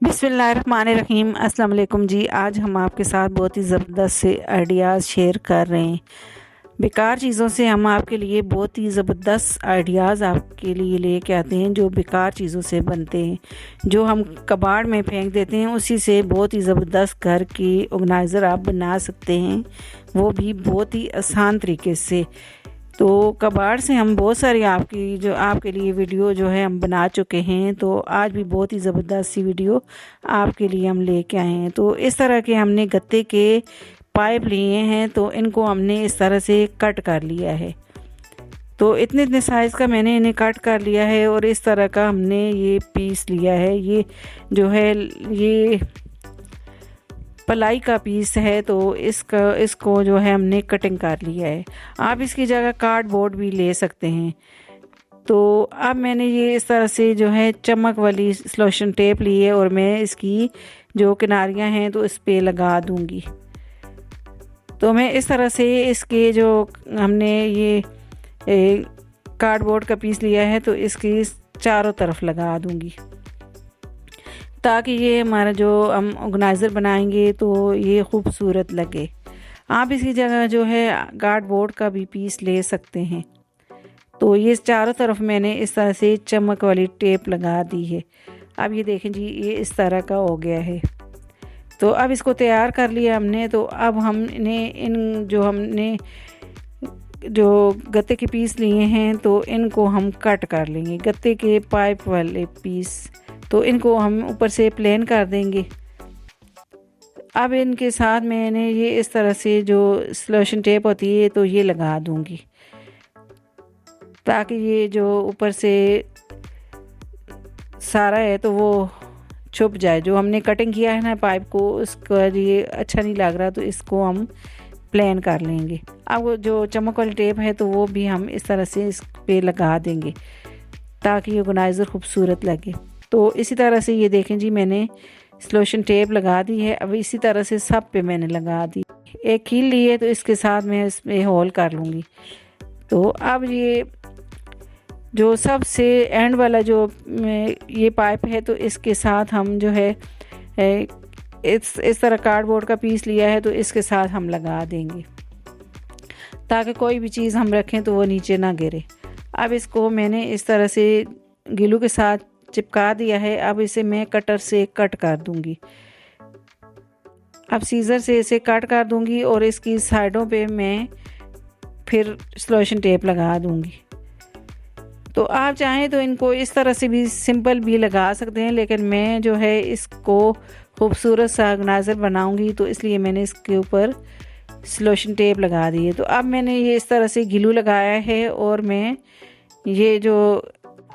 बिस्मिल्लाहिर्रहमानिर्रहीम। अस्सलाम वालेकुम जी। आज हम आपके साथ बहुत ही ज़बरदस्त से आइडियाज़ शेयर कर रहे हैं। बेकार चीज़ों से हम आपके लिए बहुत ही ज़बरदस्त आइडियाज़ आपके लिए लेके आते हैं, जो बेकार चीज़ों से बनते हैं, जो हम कबाड़ में फेंक देते हैं। उसी से बहुत ही ज़बरदस्त घर की ऑर्गेनाइज़र आप बना सकते हैं, वो भी बहुत ही आसान तरीके से। तो कबाड़ से हम बहुत सारी आपके लिए वीडियो जो है हम बना चुके हैं। तो आज भी बहुत ही ज़बरदस्त सी वीडियो आपके लिए हम लेके आए हैं। तो इस तरह के हमने गत्ते के पाइप लिए हैं, तो इनको हमने इस तरह से कट कर लिया है। तो इतने इतने साइज़ का मैंने इन्हें कट कर लिया है और इस तरह का हमने ये पीस लिया है। ये जो है ये पलाई का पीस है, तो इसको जो है हमने कटिंग कर लिया है। आप इसकी जगह कार्डबोर्ड भी ले सकते हैं। तो अब मैंने ये इस तरह से जो है चमक वाली सलोशन टेप ली है और मैं इसकी जो किनारियां हैं तो इस पे लगा दूंगी। तो मैं इस तरह से इसके जो हमने ये कार्डबोर्ड का पीस लिया है तो इसकी चारों तरफ लगा दूंगी, ताकि ये हमारा जो हम ऑर्गेनाइज़र बनाएंगे तो ये खूबसूरत लगे। आप इसकी जगह जो है कार्डबोर्ड का भी पीस ले सकते हैं। तो ये चारों तरफ मैंने इस तरह से चमक वाली टेप लगा दी है। अब ये देखें जी, ये इस तरह का हो गया है। तो अब इसको तैयार कर लिया हमने। तो अब हमने हमने जो गत्ते के पीस लिए हैं तो इनको हम कट कर लेंगे, गत्ते के पाइप वाले पीस। तो इनको हम ऊपर से प्लेन कर देंगे। अब इनके साथ मैंने ये इस तरह से जो सलोशन टेप होती है तो ये लगा दूंगी, ताकि ये जो ऊपर से सारा है तो वो छुप जाए। जो हमने कटिंग किया है ना पाइप को, उसका ये अच्छा नहीं लग रहा, तो इसको हम प्लेन कर लेंगे। अब वो जो चमक वाली टेप है तो वो भी हम इस तरह से इस पे लगा देंगे, ताकि ऑर्गेनाइज़र खूबसूरत लगे। तो इसी तरह से ये देखें जी, मैंने सलोशन टेप लगा दी है। अब इसी तरह से सब पे मैंने लगा दी। एक कील ली है तो इसके साथ मैं इसमें होल कर लूँगी। तो अब ये जो सबसे एंड वाला जो ये पाइप है तो इसके साथ हम जो है इस तरह कार्डबोर्ड का पीस लिया है तो इसके साथ हम लगा देंगे, ताकि कोई भी चीज़ हम रखें तो वो नीचे ना गिरे। अब इसको मैंने इस तरह से ग्लू के साथ चिपका दिया है। अब इसे मैं कटर से कट कर दूंगी। अब सीज़र से इसे कट कर दूंगी और इसकी साइडों पे मैं फिर सलोशन टेप लगा दूंगी। तो आप चाहें तो इनको इस तरह से भी सिंपल भी लगा सकते हैं, लेकिन मैं जो है इसको खूबसूरत सा ऑर्गेनाइज़र बनाऊंगी, तो इसलिए मैंने इसके ऊपर सलोशन टेप लगा दी है। तो अब मैंने ये इस तरह से ग्लू लगाया है और मैं ये जो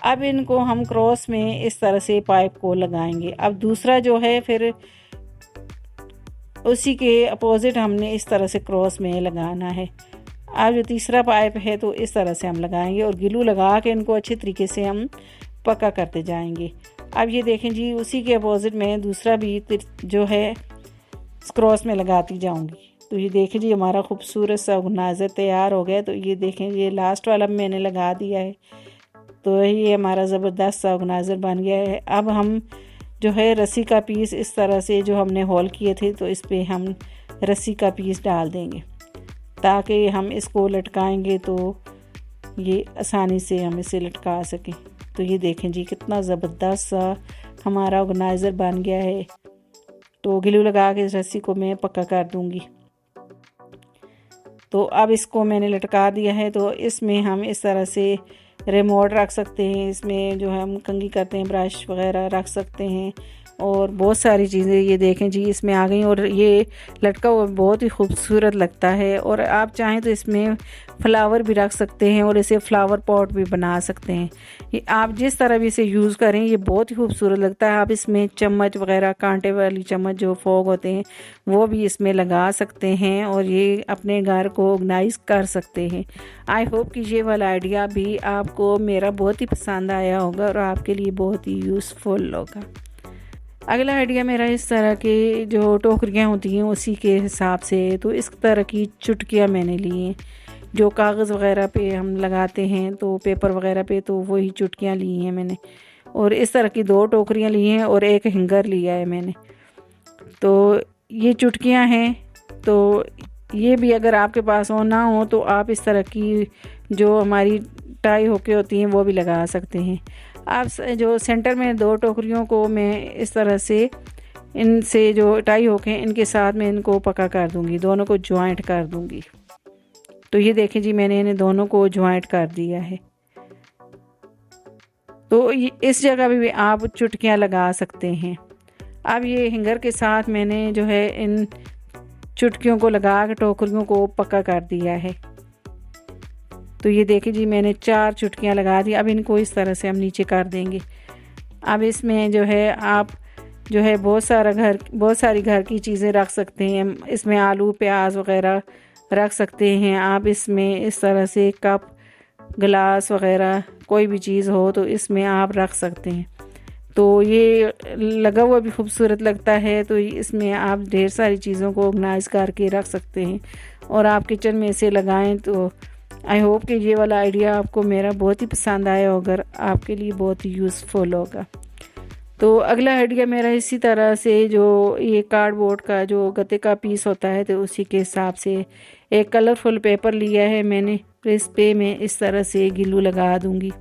अब इनको हम क्रॉस में इस तरह से पाइप को लगाएंगे। अब दूसरा जो है फिर उसी के अपोजिट हमने इस तरह से क्रॉस में लगाना है। अब जो तीसरा पाइप है तो इस तरह से हम लगाएंगे और ग्लू लगा के इनको अच्छे तरीके से हम पक्का करते जाएंगे। अब ये देखें जी, उसी के अपोजिट में दूसरा भी जो है क्रॉस में लगाती जाऊंगी। तो ये देखें जी, हमारा खूबसूरत सा ऑर्गेनाइज़र तैयार हो गया। तो ये देखें, ये लास्ट वाला मैंने लगा दिया है। तो ये हमारा ज़बरदस्त सा ऑर्गेनाइज़र बन गया है। अब हम जो है रस्सी का पीस इस तरह से जो हमने होल किए थे तो इस पे हम रस्सी का पीस डाल देंगे, ताकि हम इसको लटकाएंगे तो ये आसानी से हम इसे लटका सकें। तो ये देखें जी, कितना ज़बरदस्त सा हमारा ऑर्गेनाइज़र बन गया है। तो ग्लू लगा के इस रस्सी को मैं पक्का कर दूंगी। तो अब इसको मैंने लटका दिया है। तो इसमें हम इस तरह से रिमोट रख सकते हैं, इसमें जो हम कंघी करते हैं ब्रश वगैरह रख सकते हैं, और बहुत सारी चीज़ें ये देखें जी इसमें आ गई। और ये लटका हुआ बहुत ही खूबसूरत लगता है। और आप चाहें तो इसमें फ्लावर भी रख सकते हैं और इसे फ्लावर पॉट भी बना सकते हैं। ये आप जिस तरह भी इसे यूज़ करें, ये बहुत ही खूबसूरत लगता है। आप इसमें चम्मच वगैरह, कांटे वाली चम्मच जो फोक होते हैं, वो भी इसमें लगा सकते हैं और ये अपने घर को ऑर्गेनाइज़ कर सकते हैं। आई होप कि ये वाला आइडिया भी आपको मेरा बहुत ही पसंद आया होगा और आपके लिए बहुत ही यूज़फुल होगा। अगला आइडिया मेरा इस तरह के जो टोकरियाँ होती हैं उसी के हिसाब से। तो इस तरह की चुटकियाँ मैंने ली हैं, जो कागज़ वगैरह पे हम लगाते हैं, तो पेपर वगैरह पे, तो वही चुटकियाँ ली हैं मैंने। और इस तरह की 2 टोकरियाँ ली हैं और एक हैंगर लिया है मैंने। तो ये चुटकियाँ हैं, तो ये भी अगर आपके पास हो ना हो तो आप इस तरह की जो हमारी टाई होके होती हैं वो भी लगा सकते हैं। आप जो सेंटर में 2 टोकरियों को मैं इस तरह से इनसे जो टाई होके इनके साथ मैं इनको पक्का कर दूंगी, दोनों को ज्वाइंट कर दूंगी। तो ये देखें जी, मैंने इन्हें दोनों को ज्वाइंट कर दिया है। तो इस जगह भी आप चुटकियाँ लगा सकते हैं। अब ये हैंगर के साथ मैंने जो है इन चुटकियों को लगा के टोकरियों को पक्का कर दिया है। तो ये देखिए जी, मैंने 4 चुटकियाँ लगा दी। अब इनको इस तरह से हम नीचे कर देंगे। अब इसमें जो है आप जो है बहुत सारी घर की चीज़ें रख सकते हैं। इसमें आलू प्याज वगैरह रख सकते हैं आप। इसमें इस तरह से कप गिलास वगैरह कोई भी चीज़ हो तो इसमें आप रख सकते हैं। तो ये लगा हुआ भी खूबसूरत लगता है। तो इसमें आप ढेर सारी चीज़ों को ऑर्गेनाइज करके रख सकते हैं और आप किचन में इसे लगाएं। तो आई होप कि ये वाला आइडिया आपको मेरा बहुत ही पसंद आया होगा, आपके लिए बहुत ही यूज़फुल होगा। तो अगला आइडिया मेरा इसी तरह से, जो ये कार्डबोर्ड का जो गत्ते का पीस होता है तो उसी के हिसाब से एक कलरफुल पेपर लिया है मैंने। तो इस पे मैं इस तरह से ग्लू लगा दूंगी।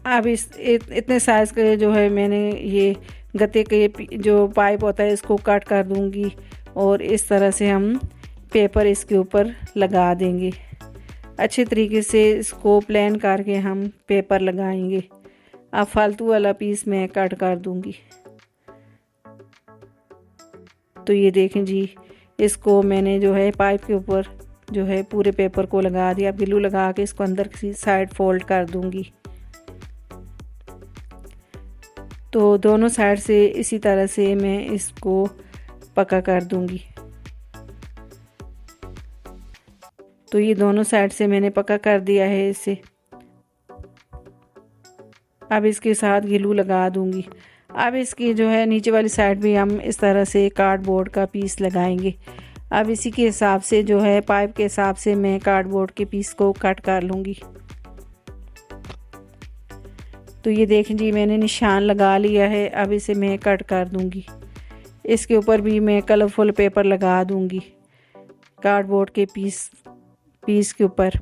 अब इतने साइज़ के जो है मैंने ये गत्ते के जो पाइप होता है इसको कट कर दूंगी और इस तरह से हम पेपर इसके ऊपर लगा देंगे। अच्छे तरीके से इसको प्लान करके हम पेपर लगाएंगे। अब फालतू वाला पीस मैं कट कर दूंगी। तो ये देखें जी, इसको मैंने जो है पाइप के ऊपर जो है पूरे पेपर को लगा दिया। अब ग्लू लगा के इसको अंदर की साइड फोल्ड कर दूंगी। तो दोनों साइड से इसी तरह से मैं इसको पक्का कर दूंगी। तो ये दोनों साइड से मैंने पक्का कर दिया है इसे। अब इसके साथ ग्लू लगा दूंगी। अब इसकी जो है नीचे वाली साइड भी हम इस तरह से कार्डबोर्ड का पीस लगाएंगे। अब इसी के हिसाब से जो है पाइप के हिसाब से मैं कार्डबोर्ड के पीस को कट कर लूँगी। तो ये देखें जी, मैंने निशान लगा लिया है। अब इसे मैं कट कर दूँगी। इसके ऊपर भी मैं कलरफुल पेपर लगा दूँगी कार्डबोर्ड के पीस के ऊपर।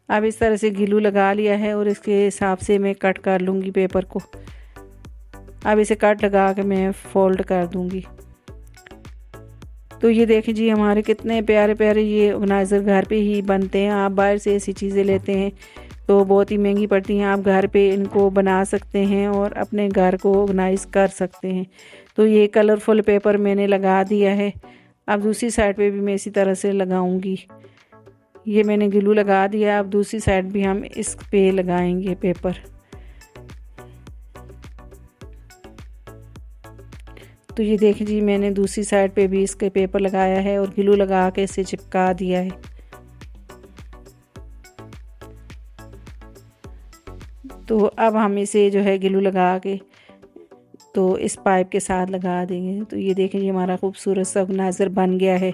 अब इस तरह से ग्लू लगा लिया है और इसके हिसाब से मैं कट कर लूँगी पेपर को। अब इसे कट लगा के मैं फोल्ड कर दूँगी। तो ये देखें जी, हमारे कितने प्यारे प्यारे ये ऑर्गेनाइज़र घर पे ही बनते हैं। आप बाहर से ऐसी चीज़ें लेते हैं तो बहुत ही महंगी पड़ती हैं। आप घर पे इनको बना सकते हैं और अपने घर को ऑर्गेनाइज़ कर सकते हैं। तो ये कलरफुल पेपर मैंने लगा दिया है। अब दूसरी साइड पे भी मैं इसी तरह से लगाऊंगी। ये मैंने ग्लू लगा दिया। अब दूसरी साइड भी हम इस पे लगाएंगे पेपर। तो ये देखें जी, मैंने दूसरी साइड पे भी इसके पेपर लगाया है और ग्लू लगा के इसे चिपका दिया है। तो अब हम इसे जो है ग्लू लगा के तो इस पाइप के साथ लगा देंगे। तो ये देखें, ये हमारा खूबसूरत सा ऑर्गेनाइज़र बन गया है।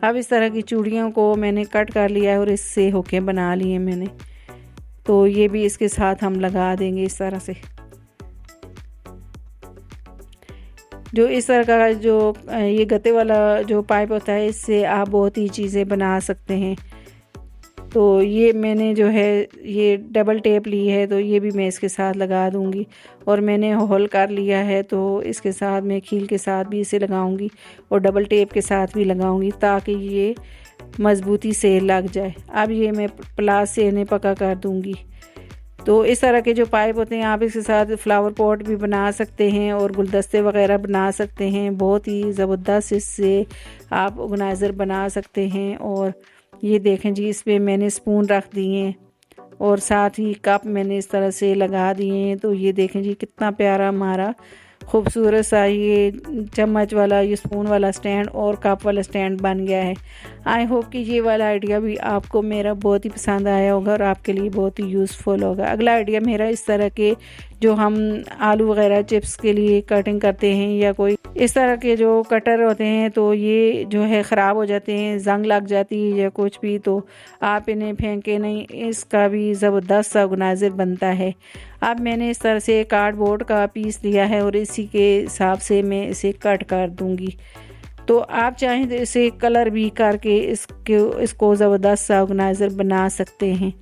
अब इस तरह की चूड़ियों को मैंने कट कर लिया है और इससे हुकें बना लिए मैंने। तो ये भी इसके साथ हम लगा देंगे इस तरह से। जो इस तरह का जो ये गत्ते वाला जो पाइप होता है, इससे आप बहुत ही चीज़ें बना सकते हैं। तो ये मैंने जो है ये डबल टेप ली है, तो ये भी मैं इसके साथ लगा दूंगी। और मैंने होल कर लिया है तो इसके साथ मैं कील के साथ भी इसे लगाऊंगी और डबल टेप के साथ भी लगाऊंगी ताकि ये मज़बूती से लग जाए। अब ये मैं प्लास से इन्हें पक्का कर दूंगी। तो इस तरह के जो पाइप होते हैं आप इसके साथ फ्लावर पॉट भी बना सकते हैं और गुलदस्ते वगैरह बना सकते हैं। बहुत ही ज़बरदस्त इससे आप ऑर्गेनाइज़र बना सकते हैं। और ये देखें जी, इस पर मैंने स्पून रख दिए हैं और साथ ही कप मैंने इस तरह से लगा दिए हैं। तो ये देखें जी, कितना प्यारा हमारा खूबसूरत सा ये चम्मच वाला, ये स्पून वाला स्टैंड और कप वाला स्टैंड बन गया है। आई होप कि ये वाला आइडिया भी आपको मेरा बहुत ही पसंद आया होगा और आपके लिए बहुत ही यूज़फुल होगा। अगला आइडिया मेरा इस तरह के जो हम आलू वगैरह चिप्स के लिए कटिंग करते हैं या कोई इस तरह के जो कटर होते हैं, तो ये जो है ख़राब हो जाते हैं, जंग लग जाती है या कुछ भी, तो आप इन्हें फेंके नहीं। इसका भी ज़बरदस्त सा ऑर्गेनाइज़र बनता है। अब मैंने इस तरह से कार्डबोर्ड का पीस लिया है और इसी के हिसाब से मैं इसे कट कर दूँगी। तो आप चाहें तो इसे कलर भी करके इसको ज़बरदस्त सा ऑर्गेनाइज़र बना सकते हैं।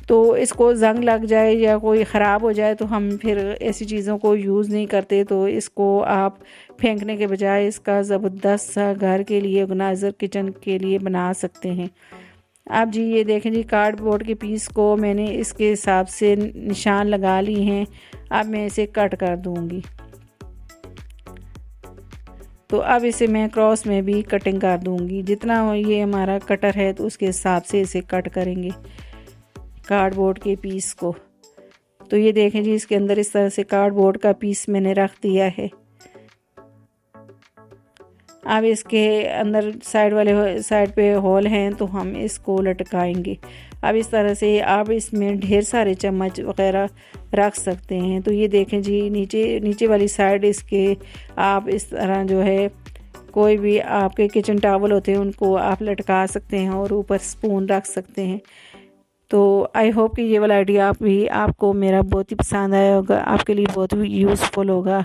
तो इसको जंग लग जाए या कोई ख़राब हो जाए तो हम फिर ऐसी चीज़ों को यूज़ नहीं करते, तो इसको आप फेंकने के बजाय इसका ज़बरदस्त सा घर के लिए ऑर्गेनाइज़र किचन के लिए बना सकते हैं। अब जी ये देखें जी, कार्डबोर्ड के पीस को मैंने इसके हिसाब से निशान लगा ली हैं। अब मैं इसे कट कर दूँगी। तो अब इसे मैं क्रॉस में भी कटिंग कर दूँगी। जितना ये हमारा कटर है तो उसके हिसाब से इसे कट करेंगे कार्डबोर्ड के पीस को। तो ये देखें जी, इसके अंदर इस तरह से कार्डबोर्ड का पीस मैंने रख दिया है। अब इसके अंदर साइड पे होल हैं, तो हम इसको लटकाएंगे। अब इस तरह से आप इसमें ढेर सारे चम्मच वगैरह रख सकते हैं। तो ये देखें जी, नीचे वाली साइड इसके आप इस तरह जो है कोई भी आपके किचन टॉवल होते हैं उनको आप लटका सकते हैं और ऊपर स्पून रख सकते हैं। तो आई होप कि ये वाला आइडिया आपको मेरा बहुत ही पसंद आया होगा, आपके लिए बहुत ही यूज़फुल होगा।